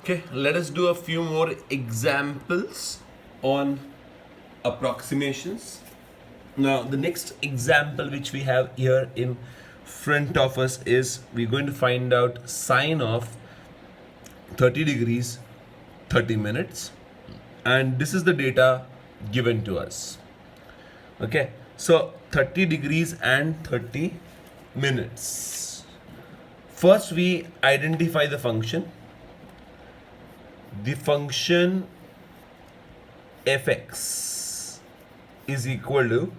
Okay, let us do a few more examples on approximations. Now, the next example which we have here in front of us is we're going to find out sine of 30 degrees 30 minutes, and this is the data given to us. Okay, so 30 degrees and 30 minutes. First, we identify the function. The function fx is equal to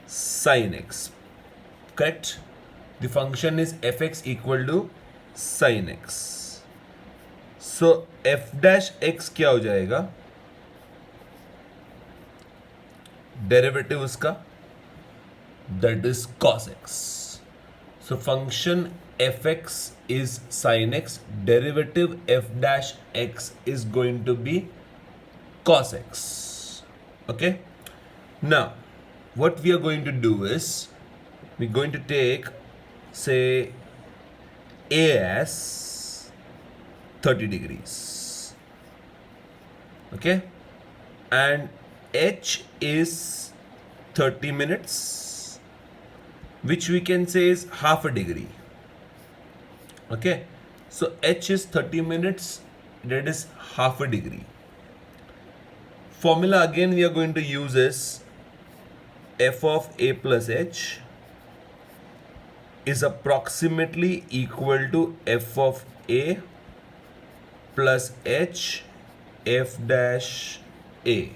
sin x. Correct? The function is fx equal to sin x. So f dash x क्या हो जाएगा? Derivative उसका, that is cos x. So function fx is sin x, derivative f dash x is going to be cos x. Okay? Now, what we are going to do is, we're going to take, say, A as 30 degrees. Okay? And H is 30 minutes, which we can say is half a degree. Okay? So H is 30 minutes, that is half a degree. Formula again we are going to use is f of a plus h is approximately equal to f of a plus h f dash a.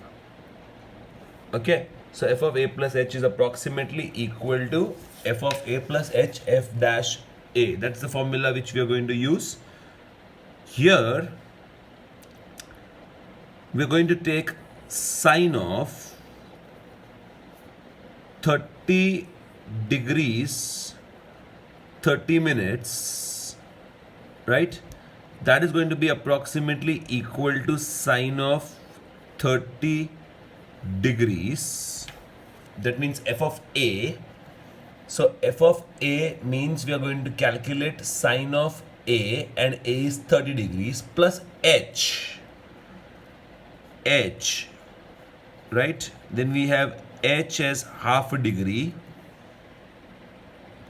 Okay, so f of a plus h is approximately equal to f of a plus h f dash a. That's the formula which we are going to use. Here we're going to take sine of 30 degrees 30 minutes, right? That is going to be approximately equal to sine of 30 degrees. That means f of a. So f of a means we are going to calculate sine of a, and a is 30 degrees plus h, right? Then we have h as half a degree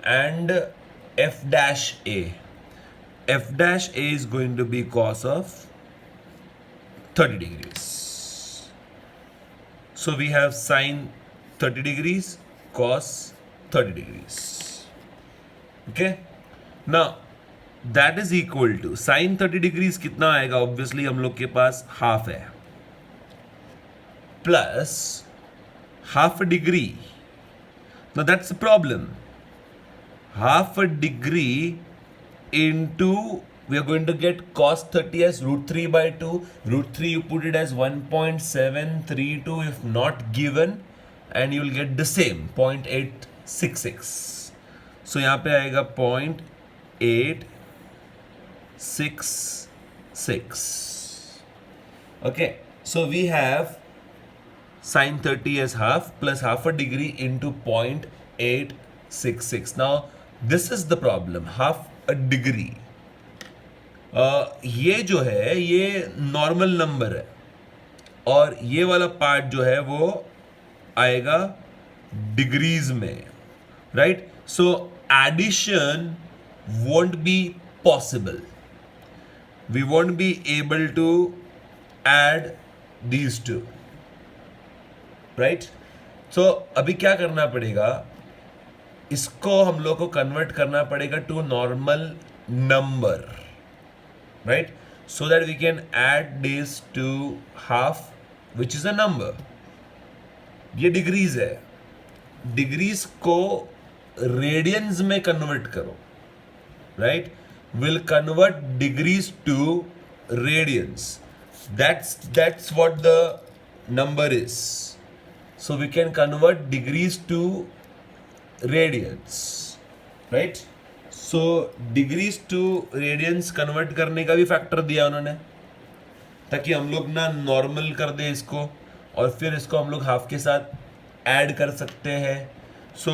and f dash a. F dash a is going to be cos of 30 degrees. So we have sine 30 degrees, cos 30 degrees. Okay? Now, that is equal to sine 30 degrees कितना आएगा? Obviously हम लोग के पास half है, plus half a degree. Now that's the problem. Half a degree into, we are going to get cos 30 as root 3 by 2. Root 3 you put it as 1.732 if not given, and you will get the same 0.866. So यहाँ पे आएगा 0.866. Okay, so we have sine 30 as half plus half a degree into 0.866. Now this is the problem, half a degree. ये जो है ये normal number है, और ये वाला पार्ट जो है वो आएगा डिग्रीज में, right? So addition won't be possible. We won't be able to add these two, right? So अभी क्या करना पड़ेगा, इसको हम लोग को कन्वर्ट करना पड़ेगा to normal number, right? So that we can add this to half which is a number. ये डिग्रीज है, डिग्रीज को रेडियंस में कन्वर्ट करो, right? Will convert degrees to radians. That's what the number is. So we can convert degrees to radians, right? So degrees to radians convert करने का भी factor दिया उन्होंने, ताकि हम लोग ना नॉर्मल कर दे इसको, और फिर इसको हम लोग हाफ के साथ ऐड कर सकते हैं. So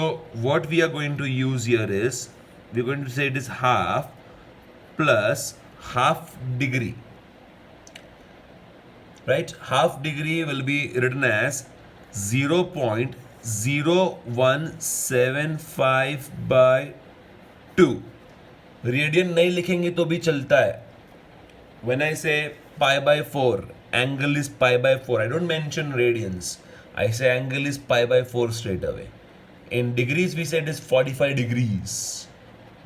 what we are going to use here is, we are going to say it is half plus half degree, right? Half degree will be written as 0.0175 by 2. Radian नहीं लिखेंगे तो भी चलता है. When I say pi by 4, angle is pi by 4. I don't mention radians. I say angle is pi by 4 straight away. In degrees we say it is 45 degrees.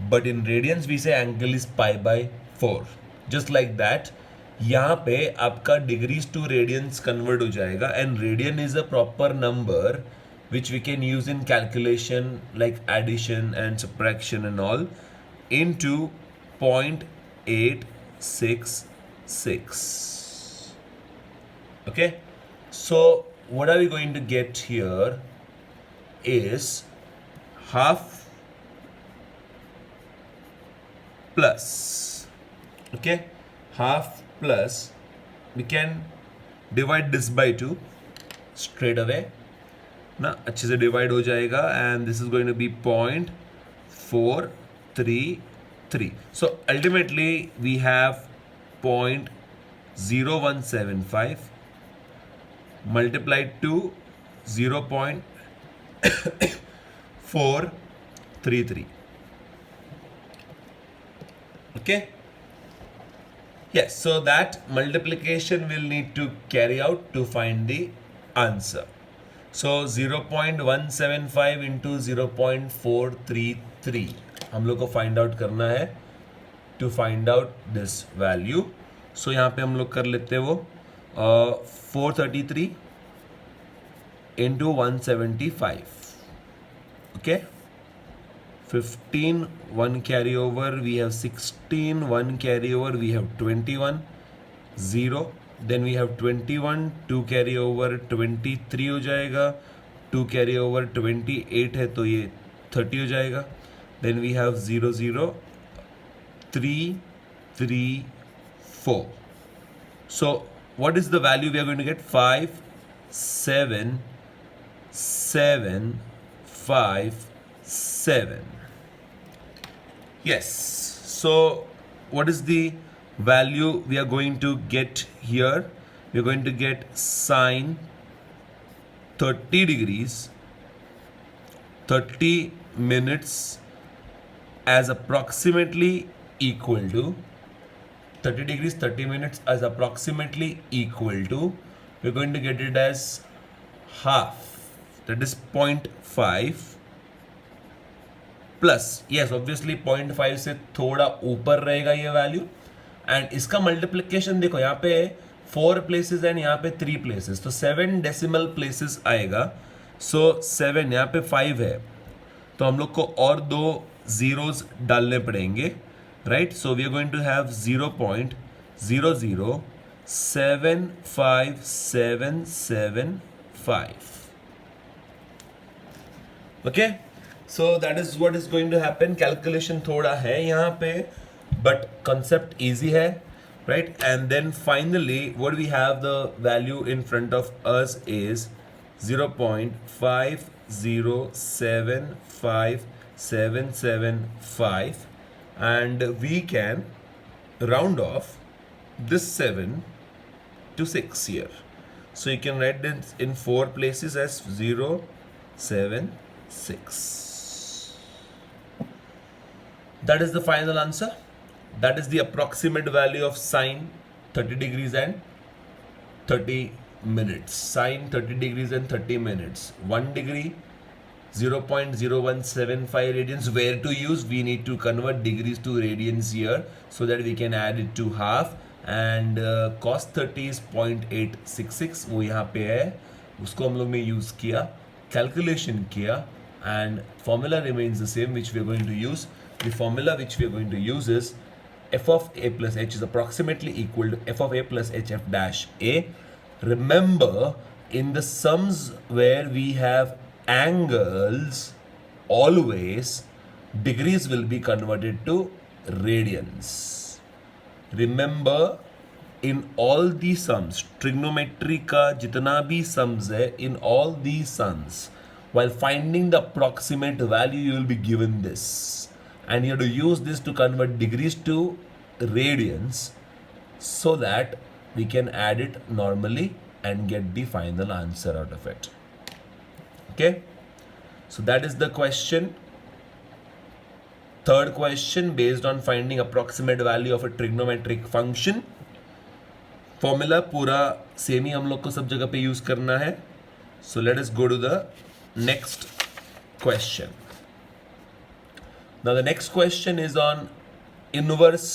But in radians we say angle is pi by 4. Just like that. यहाँ पे आपका degrees to radiance convert हो जाएगा and radian is a proper number which we can use in calculation like addition and subtraction and all into 0.866. Okay, so what are we going to get here is half plus, okay, half plus, we can divide this by 2 straight away ना, अच्छे से divide हो जाएगा and this is going to be 0.433. So ultimately we have 0.0175 multiplied to 0.433. Okay. Yes, so that multiplication will need to carry out to find the answer. So 0.175 into 0.433 हम लोग को find out करना है to find out this value. So यहाँ पे हम लोग कर लेते हैं वो 433 into 175. Okay. 15, 1 carry over, we have 16, 1 carry over, we have 21, 0, then we have 21, 2 carry over, 23 हो जाएगा, 2 carry over, 28 है तो ये 30 हो जाएगा, then we have 0, 0, 3, 3, 4. So what is the value we are going to get? 5, 7, 7, 5, 7. Yes, so what is the value we are going to get here? We are going to get sine 30 degrees, 30 minutes as approximately equal to 30 degrees, 30 minutes as approximately equal to, we're going to get it as half, that is 0.5 plus, yes obviously 0.5 से थोड़ा ऊपर रहेगा ये value. And इसका multiplication देखो, यहाँ पे 4 places and यहाँ पे 3 प्लेसेस, तो 7 डेसिमल प्लेसेस आएगा. सो 7 यहाँ पे 5 है तो हम लोग को और 2 जीरोस डालने पड़ेंगे, right. So we are going to have 0.0075775. Okay, so that is what is going to happen. Calculation थोड़ा है यहाँ पे but concept easy है, right. And then finally what we have, the value in front of us is 0.50757775, and we can round off this 7 to 6 here. So you can write this in 4 places as 0, 7, 6. That is the final answer. That is the approximate value of sine 30 degrees and 30 minutes. Sine 30 degrees and 30 minutes. 1 degree, 0.0175 radians. Where to use? We need to convert degrees to radians here so that we can add it to half. And cos 30 is 0.866. वो यहाँ पे है, उसको हम लोग ने use किया, calculation किया, and formula remains the same which we are going to use. The formula which we are going to use is f of a plus h is approximately equal to f of a plus hf dash a. Remember, in the sums where we have angles, always degrees will be converted to radians. Remember, in all the sums, trigonometry का जितना भी sums है, in all these sums, while finding the approximate value, you will be given this. And you have to use this to convert degrees to radians so that we can add it normally and get the final answer out of it. Okay, so that is the question. Third question, based on finding approximate value of a trigonometric function. Formula पूरा same ही हम लोग को सब जगह पे use करना है. So let us go to the next question. Now the next question is on inverse.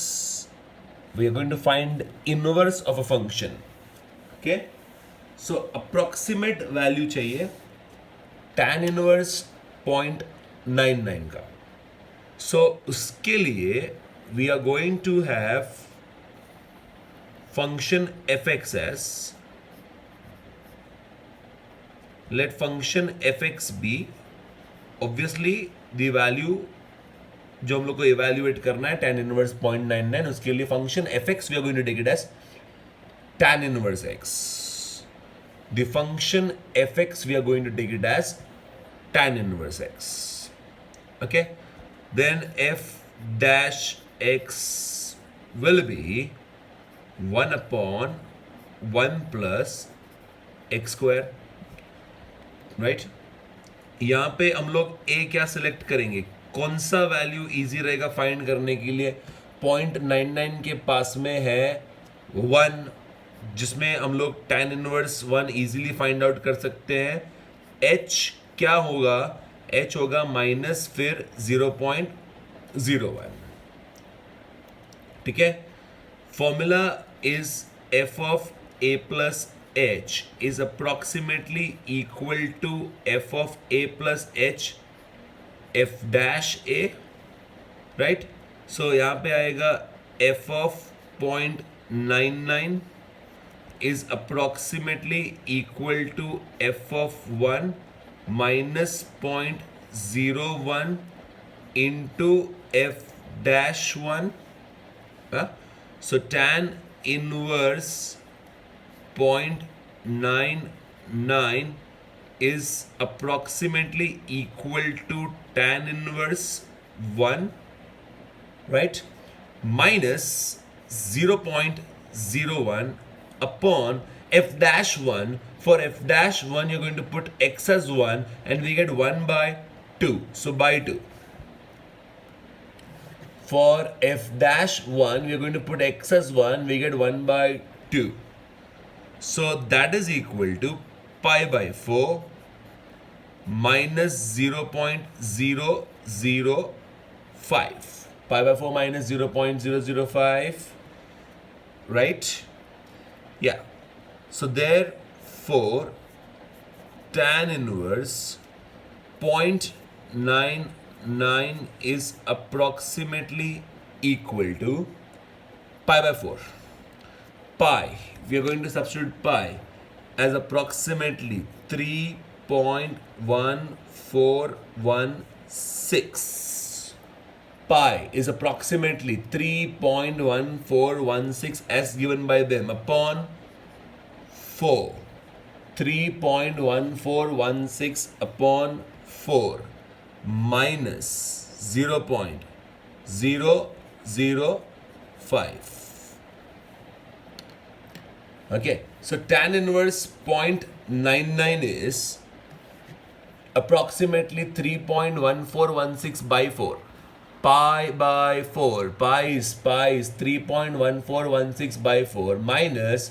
We are going to find inverse of a function. Okay, so approximate value चाहिए tan इनवर्स 0.99 का. So उसके लिए we are going to have function fx as, let function fx be obviously the value जो हम लोग को evaluate करना है tan inverse 0.99. उसके लिए function fx we are going to take it as tan inverse x. The function fx we are going to take it as tan inverse x. Okay, then f dash x will be 1 upon 1 plus x square. Right, यहाँ पे हम लोग a क्या select करेंगे, कौन सा value easy रहेगा find करने के लिए. 0.99 के पास में है 1, जिसमें हम लोग tan inverse 1 easily find out कर सकते हैं. h क्या होगा, h होगा माइनस फिर 0.01. ठीक है, formula is f of a plus h is approximately equal to f of a plus h f dash a, right? So यहाँ पे आएगा f of 0.99 is approximately equal to f of 1 minus 0.01 into f dash 1. So tan inverse 0.99 is approximately equal to tan inverse 1, right, minus 0.01 upon f dash 1. For f dash 1 you're going to put x as 1 and we get 1 by 2, so by 2. For f dash 1 we are going to put x as 1, we get 1 by 2. So that is equal to pi by 4 minus 0.005. Pi by 4 minus 0.005, right? Yeah. So therefore tan inverse 0.99 is approximately equal to pi by 4. Pi, we are going to substitute pi as approximately 3.1416. Pi is approximately 3.1416 as given by them upon 4. 3.1416 upon 4 minus 0.005. Okay, so tan inverse 0.99 is approximately 3.1416 by 4. Pi by 4, pi is 3.1416 by 4 minus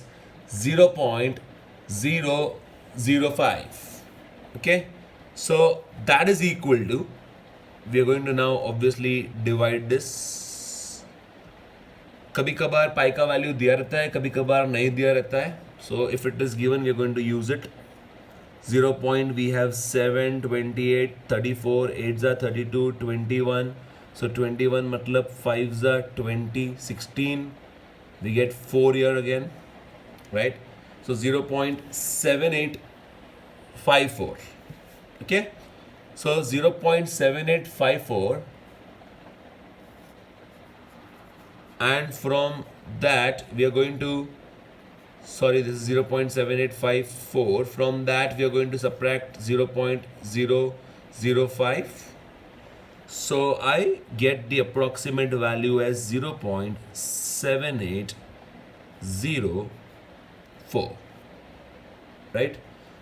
0.005. Okay, so that is equal to, we are going to now obviously divide this. कभी कभार पाई का value दिया रहता है, कभी कभार नहीं दिया रहता है. So if it is given we are going to use it. 0. We have 7, 28, 34, 8 are 32, 21. So 21 matlab 5 are 20, 16. We get 4 here again, right? So 0.7854. Okay, so 0.7854, and from that we are going to, sorry, this is 0.7854. From that we are going to subtract 0.005, So I get the approximate value as 0.7804, right?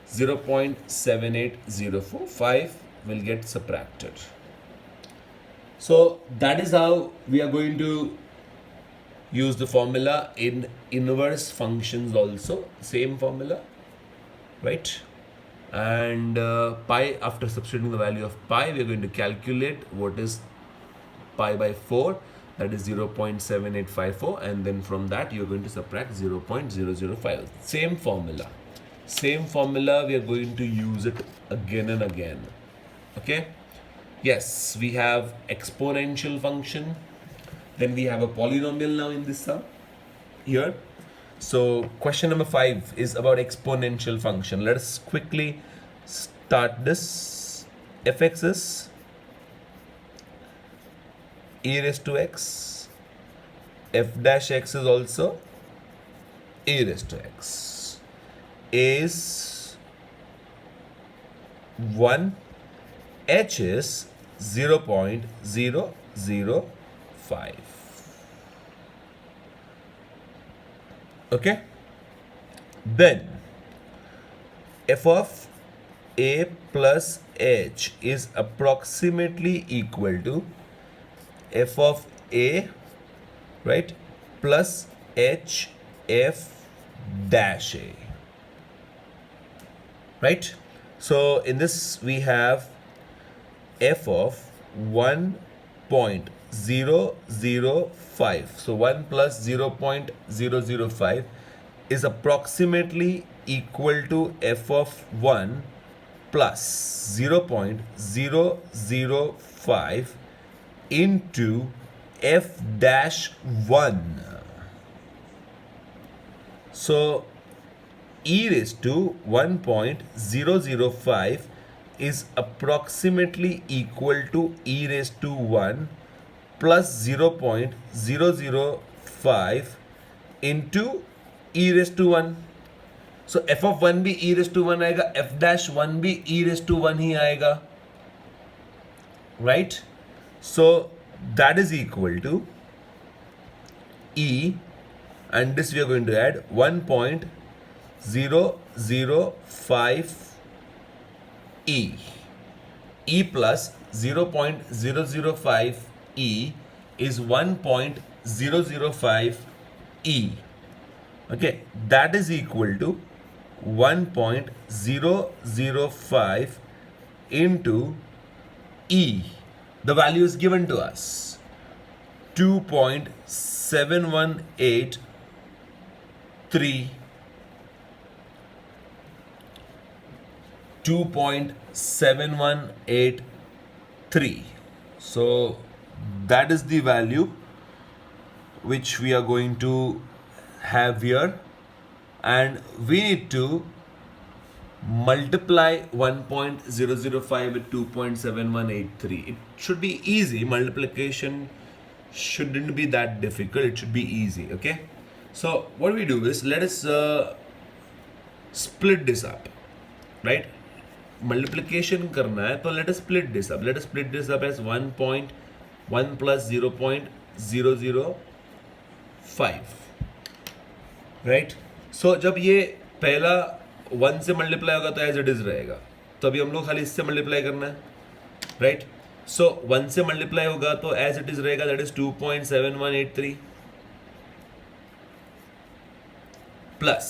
0.7804, 5 will get subtracted. So that is how we are going to use the formula in inverse functions also, same formula, right? And pi, after substituting the value of pi, we are going to calculate what is pi by 4, that is 0.7854, and then from that you are going to subtract 0.005. Same formula we are going to use it again and again. Okay, yes, we have exponential function, then we have a polynomial now in this sum here. So question number 5 is about exponential function. Let us quickly start this. Fx is e raised to x, f dash x is also e raised to x. A is 1, h is 0.005. Okay, then f of a plus h is approximately equal to f of a, right, plus h f dash a, right? So in this we have f of 1.005. So 1 plus 0.005 is approximately equal to f of 1 plus 0.005 into f dash 1. So e raised to 1.005 is approximately equal to e raised to 1 plus 0.005 into e raised to 1. So f of 1 भी e raised to 1 आएगा, f dash 1 भी e raised to 1 ही आएगा, right? So that is equal to e, and this we are going to add 1.005 e. E plus 0.005 e is 1.005 e. Okay, that is equal to 1.005 into e. The value is given to us, 2.7183. 2.7183. So that is the value which we are going to have here, and we need to multiply 1.005 with 2.7183. It should be easy. Multiplication shouldn't be that difficult. It should be easy. Okay, so what we do is, let us split this up, right? Multiplication करना है, तो let us split this up. Let us split this up as 1.1 plus 0.005, right? So जब ये पहला 1 से multiply होगा तो as it is रहेगा, तो अभी हम लोग खाली इससे मल्टीप्लाई करना है, राइट? सो 1 से मल्टीप्लाई होगा तो एज इट इज रहेगा, that is 2.7183 plus,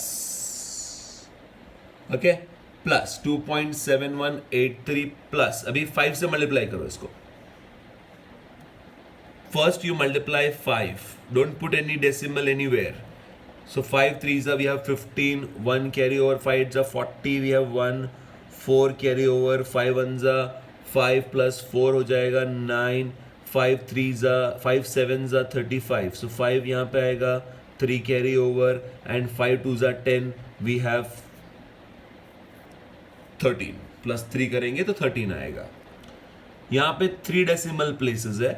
okay, plus 2.7183 plus, अभी 5 से मल्टीप्लाई करो इसको. First you multiply 5, don't put any decimal anywhere. So 5 3s we have 15, 1 carry over, 5s 40, we have 1, 4 carry over, 5 1s 5 plus 4 हो जाएगा 9, 5 3s 5 7s 35. So 5 यहाँ पे आएगा, 3 carry over and 5 2s 10, we have 13 plus 3 करेंगे तो 13 आएगा. यहाँ पे 3 डेसिमल प्लेसेस है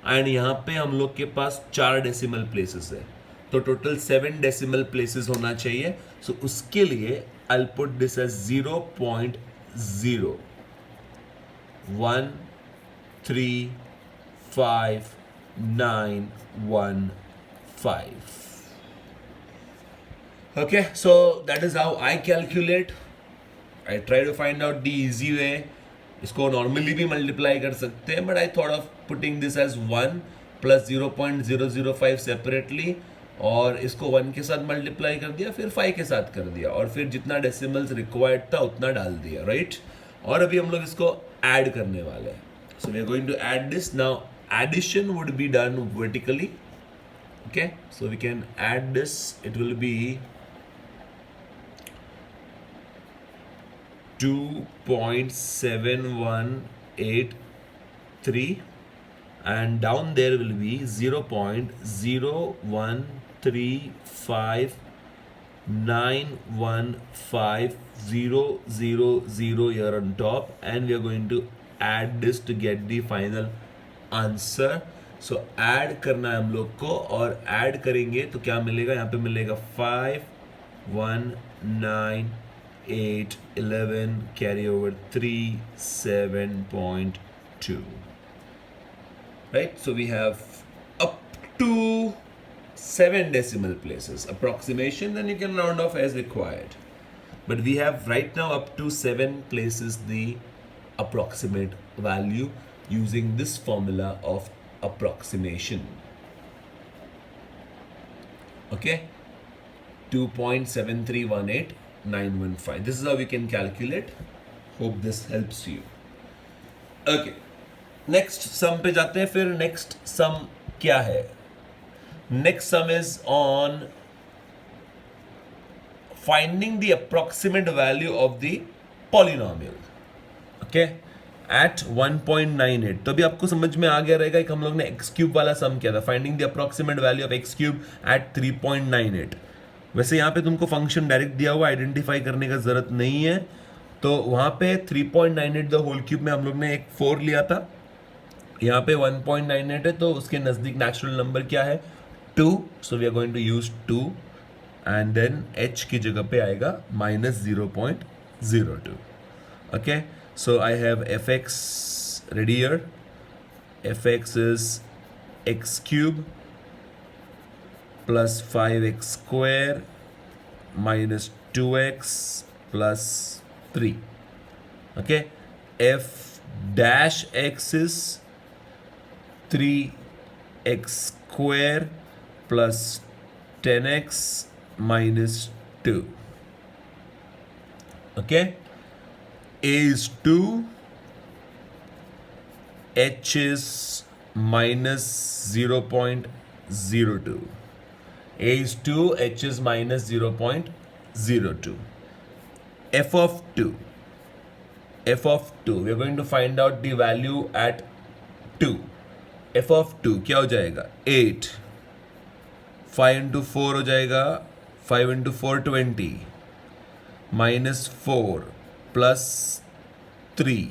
एंड यहाँ पे हम लोग के पास 4 डेसिमल प्लेसेस है, तो टोटल 7 डेसिमल प्लेसेस होना चाहिए. सो उसके लिए I'll put this as 0.015 35915. Okay, so that is how I calculate. I try to find out the easy way. इसको नॉर्मली भी मल्टीप्लाई कर सकते हैं, but I thought of putting this as 1 plus 0.005 separately, और इसको 1 के साथ मल्टीप्लाई कर दिया, फिर 5 के साथ कर दिया, और फिर जितना डेसिमल्स रिक्वायर्ड था उतना डाल दिया, राइट? और अभी हम लोग इसको ऐड करने वाले हैं. So we are going to add this now. Addition would be done vertically. Okay, so we can add this. It will be 2.7183, and down there will be 0.013591500 here on top, and we are going to add this to get the final answer. So add करना है हम लोग को, और add करेंगे तो क्या मिलेगा? यहाँ पे मिलेगा 5 1 9 8 11 carry over 3 7.2, right? So we have up to 7 decimal places. Approximation, then you can round off as required, but we have right now up to 7 places the approximate value using this formula of approximation. Okay, 2.7318915. This is how we can calculate. Hope this helps you. Okay, next sum पे जाते हैं. फिर next sum क्या है? Next sum is on finding the approximate value of the polynomial. Okay, at 1.98. तो अभी आपको समझ में आ गया रहेगा कि हम लोग ने एक्स क्यूब वाला सम किया था, finding the approximate value of x cube at 3.98. वैसे यहाँ पे तुमको फंक्शन डायरेक्ट दिया हुआ, आइडेंटिफाई करने का जरूरत नहीं है. तो वहाँ पे 3.98 द होल क्यूब में हम लोग ने एक 4 लिया था, यहाँ पे 1.98 है, तो उसके नज़दीक नेचुरल नंबर क्या है? 2. So we are going to use 2, and then h की जगह पे आएगा -0.02. Okay, so I have fx ready here. Fx is x cube plus 5x square minus 2x plus 3. Okay, f dash x is 3x square plus 10x minus 2. Okay, a is 2, h is minus 0.02. a is 2, h is minus 0.02. f of 2. f of 2, we are going to find out the value at 2. f of 2 क्या हो जाएगा? 8. 5 into 4 हो जाएगा, 5 into 4 20, minus 4 plus 3.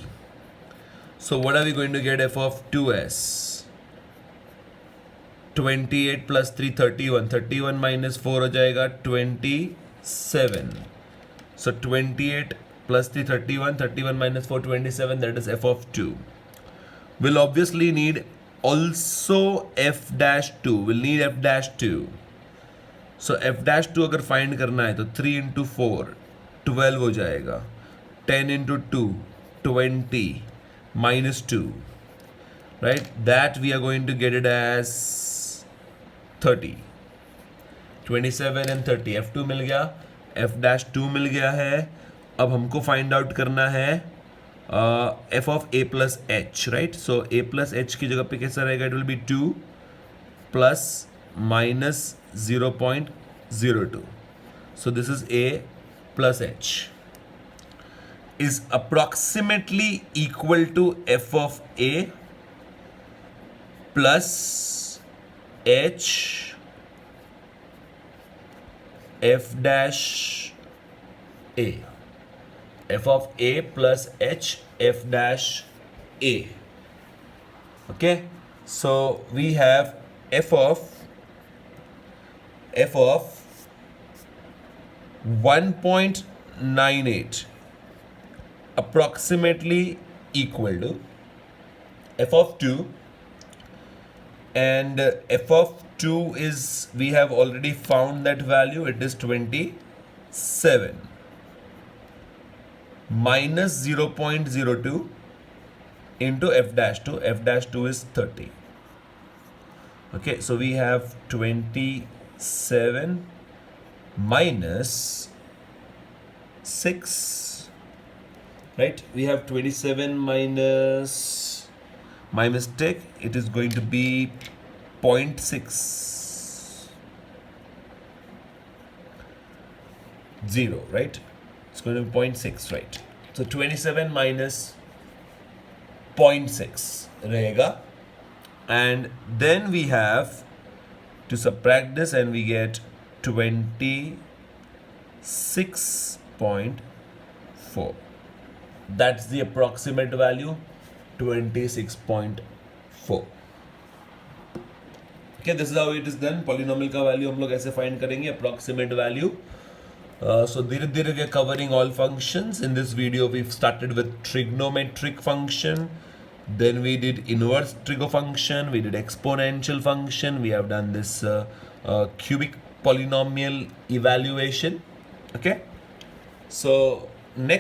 So what are we going to get f of 2 as? 28 plus 3 31. 31 minus 4 हो जाएगा 27. So 28 plus 3 31. 31 minus 4 27. That is f of 2. We'll obviously need also f dash 2. We'll need f dash 2. So f dash 2 अगर find करना है तो 3 into 4 12 हो जाएगा. 10 into 2 20 minus 2, right? That we are going to get it as 30. 27 and 30. f2 मिल गया, f dash 2 मिल गया है. अब हमको फाइंड आउट करना है f of a plus h, right? So a plus h की जगह पे कैसा रहेगा? It will be 2 plus minus 0.02. So this is a plus h is approximately equal to f of a plus h f dash a. f of a plus h f dash a. Okay, so we have f of 1.98 approximately equal to f of 2, and f of 2 is, we have already found that value, it is 27 minus 0.02 into f dash 2. F dash 2 is 30. Okay, so we have 27 minus 6, right? We have 27 minus, my mistake, it is going to be 0.60, right? It's going to be 0.6, right? So 27 minus 0.6 रहेगा, and then we have to subtract this and we get 26.4. That's the approximate value, 26.4. Okay, this is how it is done. Polynomial का value हम लोग ऐसे find करेंगे, approximate value. So धीरे धीरे we are covering all functions. In this video we've started with trigonometric function, then we did inverse trig function, we did exponential function, we have done this cubic polynomial evaluation. Okay, so